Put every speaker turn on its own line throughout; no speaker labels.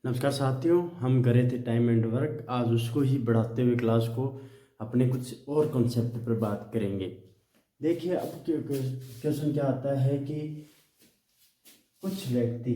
नमस्कार साथियों, हम करे थे टाइम एंड वर्क। आज उसको ही बढ़ाते हुए क्लास को अपने कुछ और कॉन्सेप्ट पर बात करेंगे। देखिए, अब क्वेश्चन क्या आता है कि कुछ व्यक्ति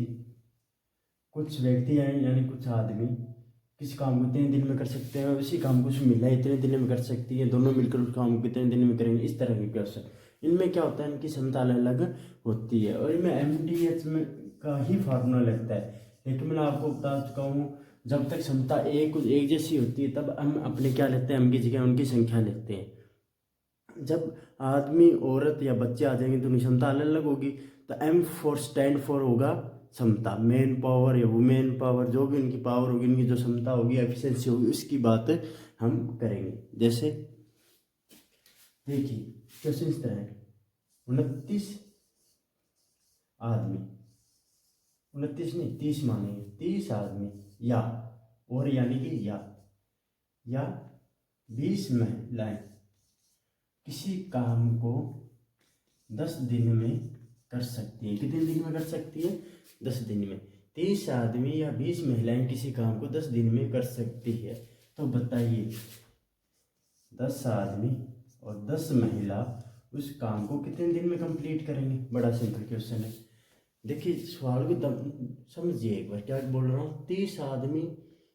यानी कुछ आदमी किसी काम को इतने दिन में कर सकते हैं और उसी काम को उस महिला इतने दिन में कर सकती है, दोनों मिलकर उस काम को कितने दिन में करेंगे। इस तरह के क्वेश्चन, इनमें क्या होता है, इनकी क्षमता अलग अलग होती है और इनमें MDH में का ही फार्मूला लगता है। लेकिन मैंने आपको बता चुका हूँ, जब तक क्षमता एक जैसी होती है तब हम अपने क्या लेते हैं, M की जगह उनकी संख्या लेते हैं। जब आदमी, औरत या बच्चे आ जाएंगे तो उनकी क्षमता अलग अलग होगी। तो M फॉर स्टैंड फॉर होगा क्षमता, मैन पावर या वुमेन पावर, जो भी उनकी पावर होगी, उनकी जो क्षमता होगी, एफिशिएंसी होगी, उसकी बात हम करेंगे। जैसे देखिए, क्वेश्चन इस तरह है, 29 आदमी, 29 नहीं 30 मानेंगे, 30 आदमी या और यानी कि या 20 महिलाएं किसी काम को 10 दिन में कर सकती है। कितने दिन में कर सकती है? 10 दिन में। 30 आदमी या 20 महिलाएं किसी काम को 10 दिन में कर सकती है। तो बताइए, 10 आदमी और 10 महिला उस काम को कितने दिन में कंप्लीट करेंगे? बड़ा सिंपल क्वेश्चन है। देखिए, सवाल को समझिए एक बार, क्या बोल रहा हूँ। 30 आदमी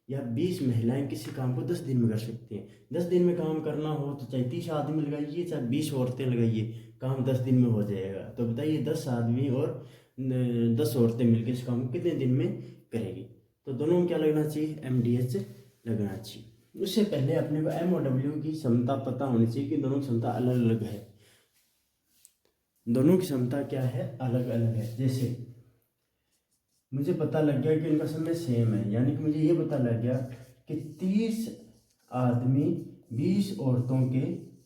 या 20 महिलाएं किसी काम को 10 दिन में कर सकती हैं। 10 दिन में काम करना हो तो चाहे 30 आदमी लगाइए चाहे 20 औरतें लगाइए, काम 10 दिन में हो जाएगा। तो बताइए, 10 आदमी और 10 औरतें मिलकर इस काम को कितने दिन में करेगी? तो दोनों में क्या लगना चाहिए? MDH लगना चाहिए। उससे पहले अपने को M और W की क्षमता पता होनी चाहिए कि दोनों की क्षमता अलग अलग है। दोनों की क्षमता क्या है? अलग अलग है। जैसे मुझे पता लग गया कि इनका समय सेम है, यानी कि मुझे ये पता लग गया कि 30 आदमी 20 औरतों के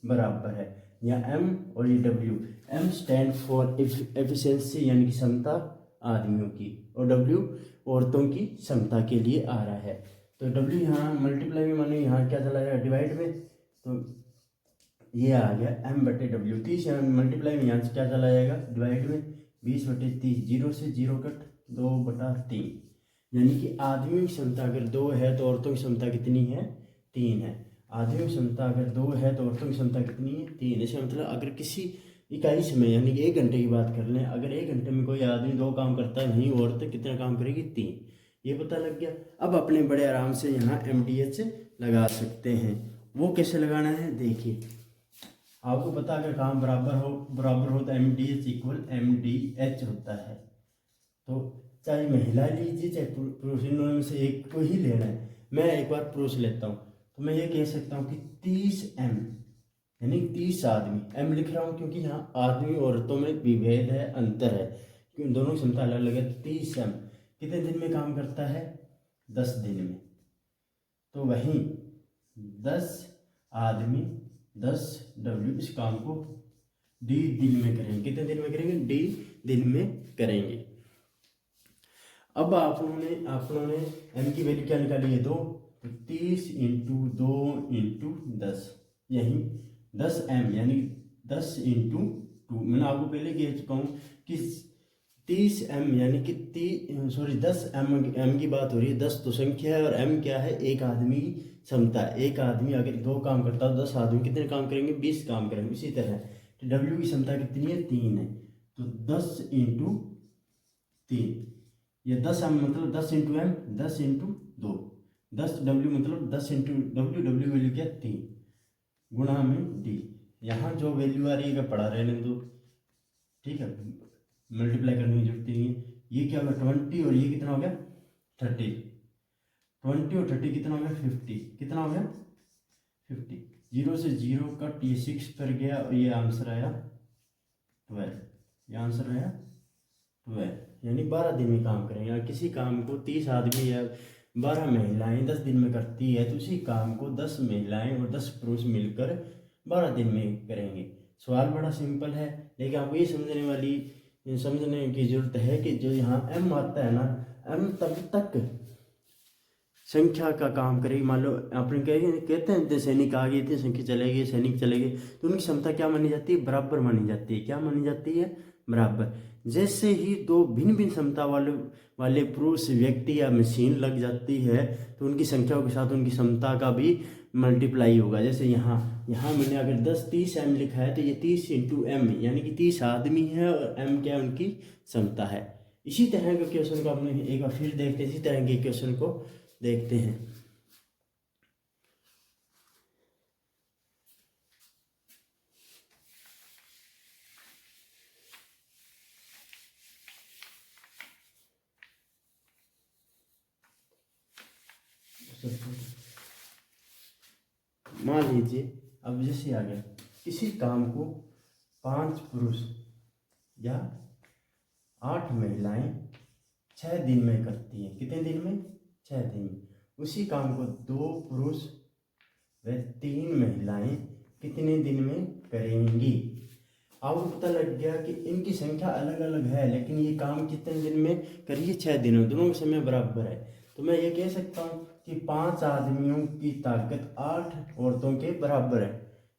बराबर है। या M और ये W, M stand for efficiency यानी कि क्षमता आदमियों की, और W औरतों की क्षमता के लिए आ रहा है। तो W यहाँ मल्टीप्लाई में माने, यहाँ क्या चला जाएगा? डिवाइड में। तो ये आ गया M/W। 30 मल्टीप्लाई में यहाँ से क्या चला जाएगा? डिवाइड में। 20/30, 0 से 0 कट, 2/3। यानी कि आदमियों की क्षमता अगर 2 है तो औरतों की क्षमता कितनी है? 3 है। आदमियों की क्षमता अगर 2 है तो औरतों की क्षमता कितनी है? 3। इसका मतलब अगर किसी इकाई समय यानी कि 1 घंटे की बात कर लें, अगर 1 घंटे में कोई आदमी 2 काम करता है, वहीं औरत कितना काम करेगी? 3। ये पता लग गया। अब अपने बड़े आराम से यहाँ MDH लगा सकते हैं। वो कैसे लगाना है? देखिए, आपको पता अगर काम बराबर हो तो MDH इक्वल MDH होता है। तो चाहे महिला लीजिए चाहे पुरुष, इन दोनों में से एक को ही लेना है। मैं एक बार पुरुष लेता हूँ तो मैं ये कह सकता हूँ कि 30M यानी 30 आदमी। M लिख रहा हूँ क्योंकि यहाँ आदमी औरतों में विभेद है, अंतर है, क्योंकि दोनों की क्षमता अलग अलग है। 30M कितने दिन में काम करता है? 10 दिन में। तो वहीं 10 आदमी 10W इस काम को D दिन में करेंगे। कितने दिन में करेंगे? D दिन में करेंगे। अब आप लोगों ने M की वैल्यू क्या निकाली है? 2। तो 30 × 2 × 10, यही 10M यानी 10 × 2। मैंने आपको पहले कह चुका हूँ कि 30M यानी कि 10M की बात हो रही है। 10 तो संख्या है और M क्या है? एक आदमी की क्षमता। एक आदमी अगर 2 काम करता है तो 10 आदमी कितने काम करेंगे? 20 काम करेंगे। इसी तरह तो W की क्षमता कितनी है? 3 है। तो 10 × 3, ये 10M मतलब 10 × M, 10 × 2, 10W मतलब 10 × W वैल्यू क्या? 3 गुणा में D। यहाँ जो वैल्यू आ रही है पढ़ा रहने दो, ठीक है, मल्टीप्लाई करने की जरूरत नहीं है। ये क्या होगा? 20 और ये कितना हो गया? 30। 20 और 30 कितना हो गया? 50। कितना हो गया? 50। 0 से 0 कट, ये 6 पर गया और ये आंसर आया 12। ये आंसर आया 12, यानी 12 दिन में काम करेंगे। अगर किसी काम को 30 आदमी या 12 महिलाएं 10 दिन में करती है तो उसी काम को 10 महिलाएं और 10 पुरुष मिलकर 12 दिन में करेंगे। सवाल बड़ा सिंपल है, लेकिन आपको ये समझने की जरूरत है कि जो यहाँ M आता है ना, M तब तक संख्या का काम करेगी। मान लो अपने कहते हैं सैनिक आ गए, इतनी संख्या चलेगी, सैनिक चलेगी, तो उनकी क्षमता क्या मानी जाती है? बराबर मानी जाती है। क्या मानी जाती है? बराबर। जैसे ही दो भिन्न भिन्न क्षमता वाले पुरुष व्यक्ति या मशीन लग जाती है तो उनकी संख्याओं के साथ उनकी क्षमता का भी मल्टीप्लाई होगा। जैसे यहाँ यहाँ मैंने अगर 10-30 m लिखा है तो ये 30 × m यानी कि 30 आदमी है और m क्या उनकी क्षमता है। इसी तरह के क्वेश्चन को अपने एक बार फिर देखते हैं, इसी तरह के क्वेश्चन को देखते हैं। मान लीजिए अब जैसे आ गया, किसी काम को 5 पुरुष या 8 महिलाएं 6 दिन में करती हैं। कितने दिन में? 6 दिन में। उसी काम को 2 पुरुष व 3 महिलाएं कितने दिन में करेंगी? आपको पता लग गया कि इनकी संख्या अलग अलग है, लेकिन ये काम कितने दिन में करिए? 6 दिन में। दोनों का समय बराबर है, तो मैं ये कह सकता हूँ कि 5 आदमियों की ताकत 8 औरतों के बराबर है,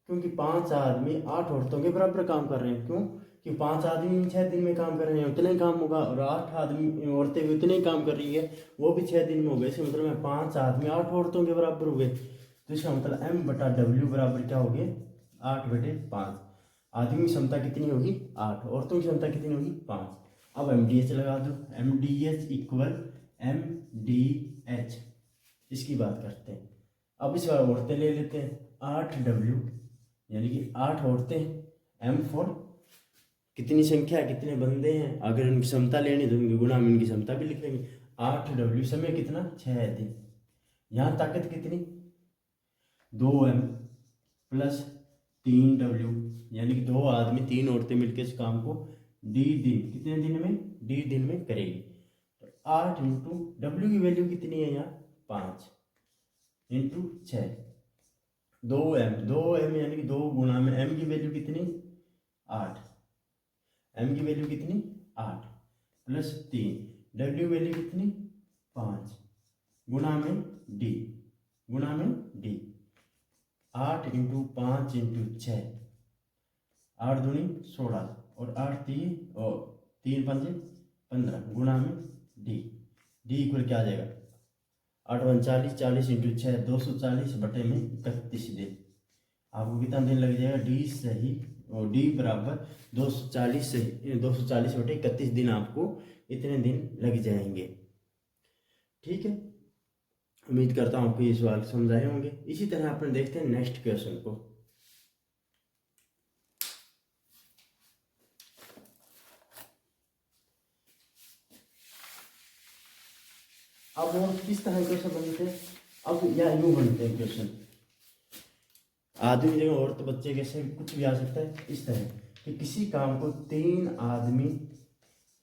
क्योंकि 5 आदमी 8 औरतों के बराबर काम कर रहे हैं। क्यों? कि 5 आदमी 6 दिन में काम कर रहे हैं, उतना ही काम होगा, और 8 आदमी औरतें भी उतने ही काम कर रही है, वो भी 6 दिन में हो गए। इसका मतलब है 5 आदमी 8 औरतों के बराबर हुए, तो इसका मतलब m/w बराबर क्या हो गया? 8/5। आदमी की क्षमता कितनी होगी? 8। औरतों की क्षमता कितनी होगी? 5। अब MDH लगा दो। MDH = MDH। इसकी बात करते हैं। अब इस बार औरतें ले लेते हैं। 8W यानी कि 8 औरतें, M4 कितनी संख्या है, कितने बंदे हैं। अगर उनकी क्षमता लेनी तो उनकी गुणा में उनकी क्षमता भी लिख लेंगे। 8W समय कितना? 6 दिन। यहाँ ताकत कितनी? 2M + 3W यानी कि 2 आदमी 3 औरतें मिलकर इस काम को D दिन, कितने दिन में? D दिन में करेगी। तो 8 × W की वैल्यू कितनी है यहाँ? 5 × 6 2M यानी कि 2 गुणा में M की वैल्यू कितनी? 8। M की वैल्यू कितनी? 8 + 3 W वैल्यू कितनी? 5 गुणा में D 8 × 5 × 6 8 दूनी 16 और 8 3 5 15 गुणा में D इक्वल क्या आ जाएगा? 8 × 40 40 × 6 240/31 दिन। आपको कितना दिन लग जाएगा? D सही, और D बराबर 240/31 दिन, आपको इतने दिन लग जाएंगे। ठीक है, उम्मीद करता हूँ आपको ये सवाल समझाए होंगे। इसी तरह अपन देखते हैं नेक्स्ट क्वेश्चन को। अब और किस तरह क्वेश्चन बनते हैं? अब या यूं बनते हैं क्वेश्चन, आदमी जगह औरत बच्चे कैसे कुछ भी आ सकता है। इस तरह कि किसी काम को 3 आदमी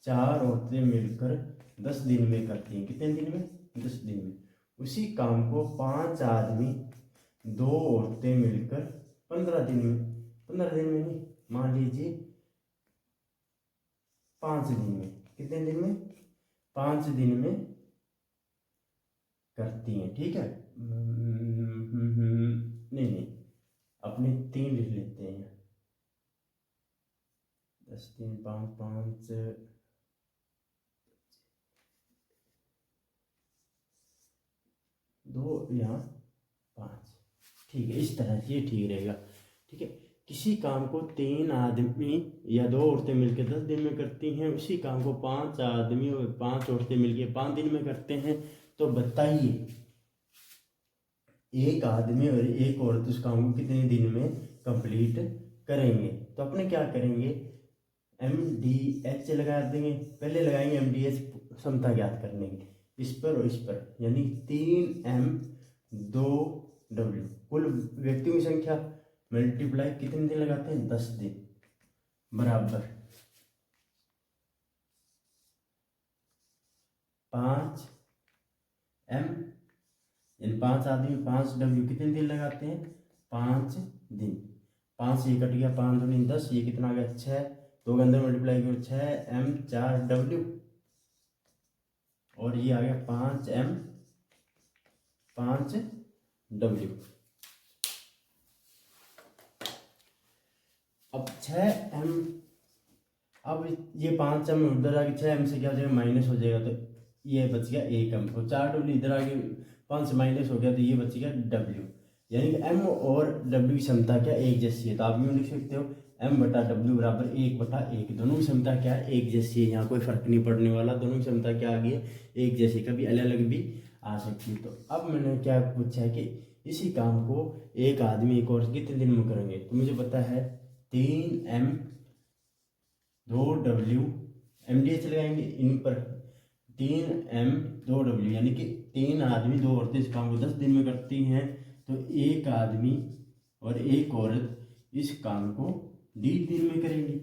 4 औरतें मिलकर 10 दिन में करती हैं। कितने दिन में? 10 दिन में। उसी काम को 5 आदमी 2 औरतें मिलकर 15 दिन में, 15 दिन में नहीं, मान लीजिए 5 दिन में। कितने दिन में? 5 दिन में करती हैं। ठीक है, नहीं, अपने 3 लिख लेते हैं। 10 3 5 5 2 यहाँ 5। ठीक है, इस तरह से ये ठीक रहेगा। ठीक है, किसी काम को 3 आदमी या 2 औरतें मिलकर 10 दिन में करती हैं, उसी काम को 5 आदमी और 5 औरतें मिलकर 5 दिन में करते हैं। तो बताइए, एक आदमी और एक औरत उस काम को कितने दिन में कंप्लीट करेंगे? तो अपने क्या करेंगे? MDH लगा देंगे। पहले लगाएंगे MDH क्षमता ज्ञात करने की, इस पर और इस पर, यानी 3M 2W कुल व्यक्तियों की संख्या मल्टीप्लाई कितने दिन लगाते हैं? 10 दिन बराबर 5M यानी 5 आदमी 5W कितने दिन लगाते हैं? 5 दिन। 5 से ये कट गया, 5 दूनी 10, ये कितना आ गया? 6। 2 के अंदर मल्टीप्लाई करो, 6M 4W, और ये आ गया 5M 5W। अब 6M अब ये 5m उधर आगे 6m से क्या हो जाएगा, माइनस हो जाएगा, तो ये बच गया 1m, और 4w इधर आगे 5 से माइनस हो गया, तो ये बच गया w। यानी कि m और w की क्षमता क्या एक जैसी है, तो आप यूँ लिख सकते हो m/w बराबर 1/1। दोनों की क्षमता क्या है, एक जैसी है, यहाँ कोई फर्क नहीं पड़ने वाला, दोनों की क्षमता क्या आ गई है, एक जैसी, कभी अलग अलग भी आ सकती है। तो अब मैंने क्या पूछा है कि इसी काम को एक आदमी एक और कितने दिन में करेंगे, तो मुझे पता है 3m 2w, MDH लगाएंगे इन पर, 3m 2w, यानी कि 3 आदमी 2 औरतें इस काम को 10 दिन में करती हैं, तो एक आदमी और एक औरत इस काम को 1.5 दिन में करेंगी।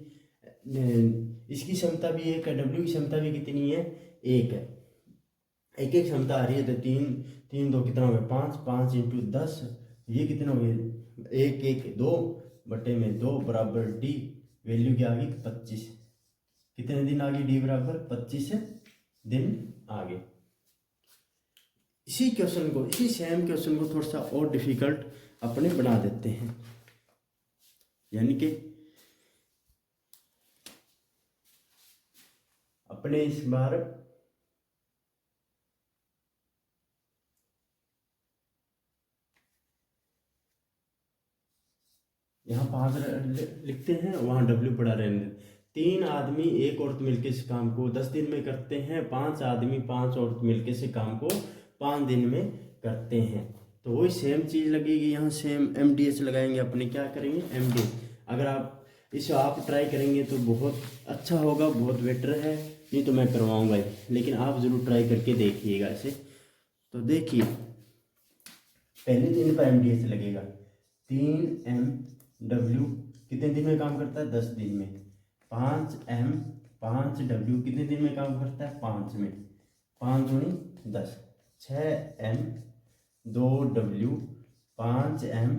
इसकी क्षमता भी एक है, W की क्षमता भी कितनी है, एक है, एक एक क्षमता आ रही है, तो 3 2 कितना हो गया 5, 5 × 10, ये कितना हो गया 1 1 2/2 बराबर D, वैल्यू क्या आ गई 25। कितने दिन आ गई, D बराबर 25 दिन आ गए। इसी क्वेश्चन को, इसी सेम क्वेश्चन को थोड़ा सा और डिफिकल्ट अपने बना देते हैं, यानी कि अपने इस बार यहाँ 5 लिखते हैं, वहाँ W पड़ा रहने देते। 3 आदमी एक औरत मिलकर इस काम को 10 दिन में करते हैं, 5 आदमी 5 औरत मिलकर इस काम को 5 दिन में करते हैं, तो वही सेम चीज़ लगेगी यहाँ, सेम MDH लगाएंगे अपने, क्या करेंगे MDH। अगर आप इसे आप ट्राई करेंगे तो बहुत अच्छा होगा, बहुत बेटर है, नहीं तो मैं करवाऊँगा ही, लेकिन आप ज़रूर ट्राई करके देखिएगा इसे। तो देखिए पहले दिन पर MDH लगेगा, 3MW कितने दिन में काम करता है, 10 दिन में, 5M 5W कितने दिन में काम करता है, 5 में, 5 × 10, 6M 2W 5M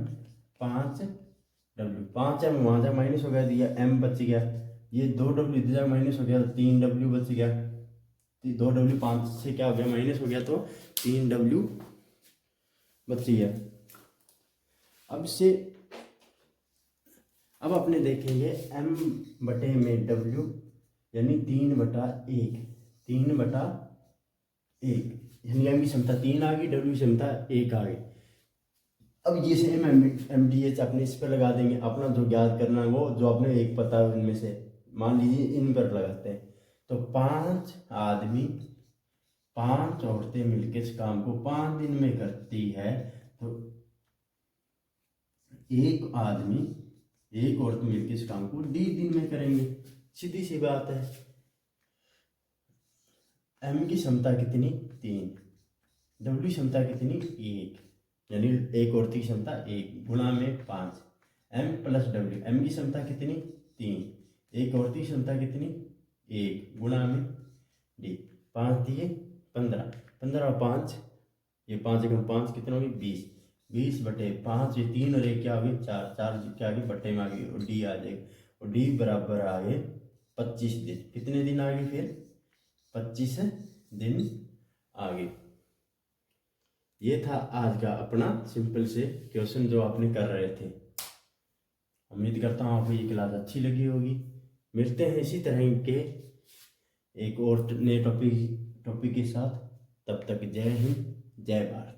5W, 5M वहाँ जा माइनस हो गया, दिया M बच गया, ये 2W इधर जा माइनस हो गया, तो 3W बच गया, 2W 5 से क्या हो गया माइनस हो गया, तो 3W बच गया। अब अपने देखेंगे M/W यानी 3/1, 3/1, यानी M की क्षमता 3 आ गई, W की क्षमता 1 आ गई। अब ये सेम MDH अपने इस पर लगा देंगे, अपना जो ज्ञात करना है वो जो आपने एक पता है इनमें से, मान लीजिए इन पर लगाते हैं, तो 5 आदमी 5 औरतें मिलकर इस काम को 5 दिन में करती है, तो एक आदमी एक औरत मिलकर इस काम को 1.5 दिन में करेंगे, सीधी सी बात है। M की क्षमता कितनी 3, W की क्षमता कितनी 1, यानी एक औरत की क्षमता 1 गुणा में 5, M + W, M की क्षमता कितनी 3, एक औरत की क्षमता कितनी 1 गुणा में D, 5 दिए 15, 15 और 5, ये 5 × 5 कितना होगी 20, 20/5, ये 3 और 1 क्या हो गई 4, 4 क्या आ गई बट्टे में आ गई, और D आ जाएगी, और D बराबर आ गए 25 दिन। कितने दिन आ गए फिर 25 दिन आ गए। ये था आज का अपना सिंपल से क्वेश्चन जो आपने कर रहे थे। उम्मीद करता हूँ आपको ये क्लास अच्छी लगी होगी। मिलते हैं इसी तरह के एक और नए टॉपिक के साथ, तब तक जय हिंद जय भारत।